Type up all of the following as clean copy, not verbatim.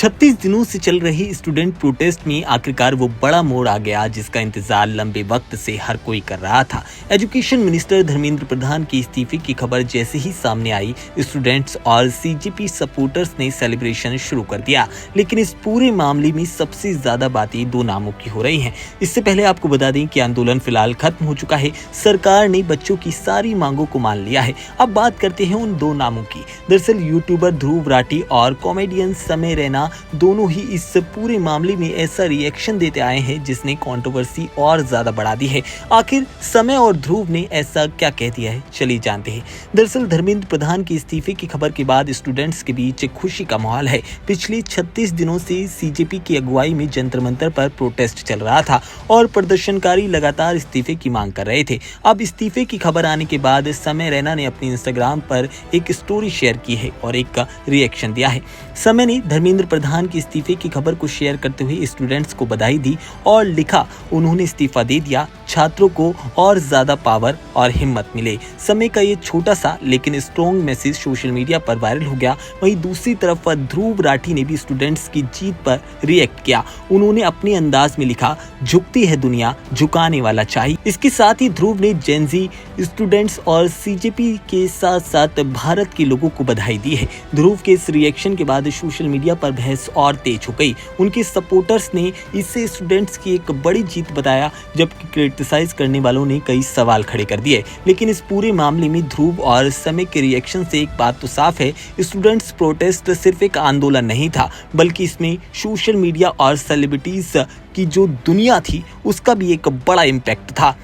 36 दिनों से चल रही स्टूडेंट प्रोटेस्ट में आखिरकार वो बड़ा मोड़ आ गया जिसका इंतजार लंबे वक्त से हर कोई कर रहा था। एजुकेशन मिनिस्टर धर्मेंद्र प्रधान के इस्तीफे की खबर जैसे ही सामने आई, स्टूडेंट्स और सीजेपी सपोर्टर्स ने सेलिब्रेशन शुरू कर दिया। लेकिन इस पूरे मामले में सबसे ज्यादा बातें दो नामों की हो रही हैं। इससे पहले आपको बता दें कि आंदोलन फिलहाल खत्म हो चुका है। सरकार ने बच्चों की सारी मांगों को मान लिया है। अब बात करते हैं उन दो नामों की। दरअसल यूट्यूबर ध्रुव राठी और कॉमेडियन समय रैना दोनों ही इस पूरे मामले में ऐसा रिएक्शन देते आए हैं जिसने कंट्रोवर्सी और ज्यादा बढ़ा दी है। आखिर समय और ध्रुव ने ऐसा क्या कह दिया है, चलिए जानते हैं। दरअसल धर्मेंद्र प्रधान के इस्तीफे की खबर के बाद स्टूडेंट्स के बीच खुशी का माहौल है। पिछले 36 दिनों से सीजेपी की अगुवाई में जंतर मंतर पर प्रोटेस्ट चल रहा था और प्रदर्शनकारी लगातार इस्तीफे की मांग कर रहे थे। अब इस्तीफे की खबर आने के बाद समय रैना ने अपने इंस्टाग्राम पर एक स्टोरी शेयर की है और एक रिएक्शन दिया है। समय ने धर्मेंद्र प्रधान के इस्तीफे की खबर को शेयर करते हुए स्टूडेंट्स को बधाई दी और लिखा, उन्होंने इस्तीफा दे दिया, छात्रों को और ज्यादा पावर और हिम्मत मिले। समय का ये छोटा सा लेकिन स्ट्रॉन्ग मैसेज सोशल मीडिया पर वायरल हो गया। वहीं दूसरी तरफ ध्रुव राठी ने भी स्टूडेंट्स की जीत पर रिएक्ट किया। उन्होंने अपने अंदाज में लिखा, झुकती है दुनिया, झुकाने वाला चाहिए। इसके साथ ही ध्रुव ने जेनजी स्टूडेंट्स और सीजेपी के साथ साथ भारत के लोगों को बधाई दी है। ध्रुव के इस रिएक्शन के बाद सोशल मीडिया पर बहस और तेज हो गई। उनके सपोर्टर्स ने इसे स्टूडेंट्स की एक बड़ी जीत बताया, जबकि क्रिटिसाइज करने वालों ने कई सवाल खड़े कर दिए। लेकिन इस पूरे मामले में ध्रुव और समय के रिएक्शन से एक बात तो साफ है, स्टूडेंट्स प्रोटेस्ट सिर्फ एक आंदोलन नहीं था, बल्कि इसमें सोशल मीडिया और सेलिब्रिटीज की जो दुनिया थी उसका भी एक बड़ा इम्पैक्ट था।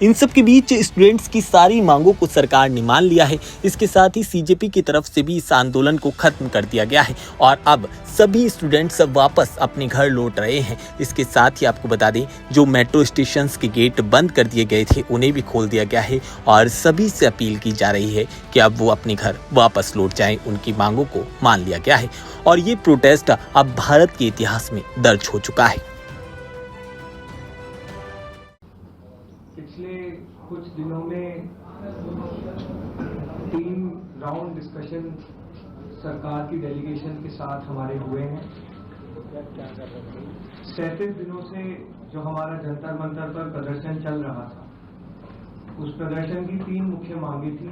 इन सब के बीच स्टूडेंट्स की सारी मांगों को सरकार ने मान लिया है। इसके साथ ही सीजेपी की तरफ से भी इस आंदोलन को खत्म कर दिया गया है और अब सभी स्टूडेंट्स वापस अपने घर लौट रहे हैं। इसके साथ ही आपको बता दें, जो मेट्रो स्टेशंस के गेट बंद कर दिए गए थे उन्हें भी खोल दिया गया है और सभी से अपील की जा रही है कि अब वो अपने घर वापस लौट जाएं। उनकी मांगों को मान लिया गया है और ये प्रोटेस्ट अब भारत के इतिहास में दर्ज हो चुका है। पिछले कुछ दिनों में 3 राउंड डिस्कशन सरकार की डेलीगेशन के साथ हमारे हुए हैं। 37 दिनों से जो हमारा जंतर मंतर पर प्रदर्शन चल रहा था, उस प्रदर्शन की 3 मुख्य मांगे थी।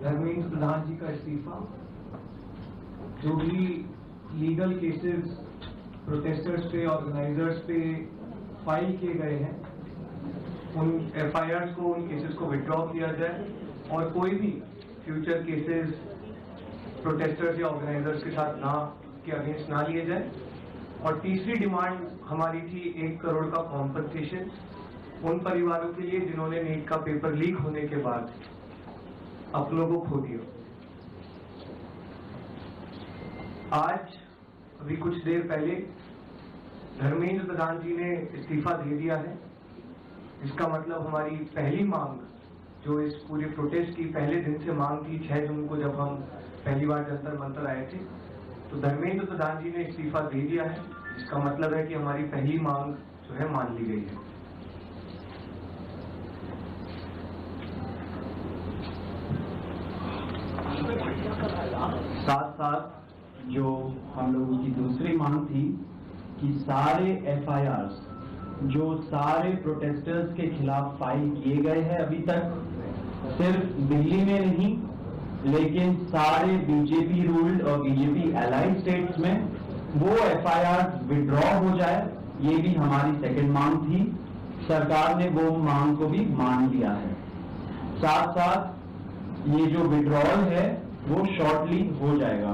धर्मेंद्र प्रधान जी का इस्तीफा, जो भी लीगल केसेस प्रोटेस्टर्स पे, ऑर्गेनाइजर्स पे फाइल किए गए हैं, उन एफआईआर्स को, उन केसेस को विड्रॉ किया जाए और कोई भी फ्यूचर केसेस प्रोटेस्टर्स या ऑर्गेनाइजर्स के साथ के अगेंस्ट ना लिए जाए। और तीसरी डिमांड हमारी थी 1 करोड़ का कॉम्पनसेशन उन परिवारों के लिए जिन्होंने नीट का पेपर लीक होने के बाद अपनों को खो दिया। आज अभी कुछ देर पहले धर्मेंद्र प्रधान जी ने इस्तीफा दे दिया है। इसका मतलब हमारी पहली मांग, जो इस पूरे प्रोटेस्ट की पहले दिन से मांग थी, 6 जून को जब हम पहली बार जंतर मंतर आए थे, तो धर्मेंद्र प्रधान जी ने इस्तीफा दे दिया है। इसका मतलब है कि हमारी पहली मांग जो है मान ली गई है। साथ साथ जो हम लोगों की दूसरी मांग थी कि सारे एफआईआर्स जो सारे प्रोटेस्टर्स के खिलाफ फाइल किए गए हैं अभी तक, सिर्फ दिल्ली में नहीं लेकिन सारे बीजेपी रूल्ड और बीजेपी एलाइड स्टेट्स में, वो एफआईआर विड्रॉ हो जाए। ये भी हमारी सेकंड मांग थी। सरकार ने वो मांग को भी मान लिया है। साथ साथ ये जो विड्रॉल है वो शॉर्टली हो जाएगा।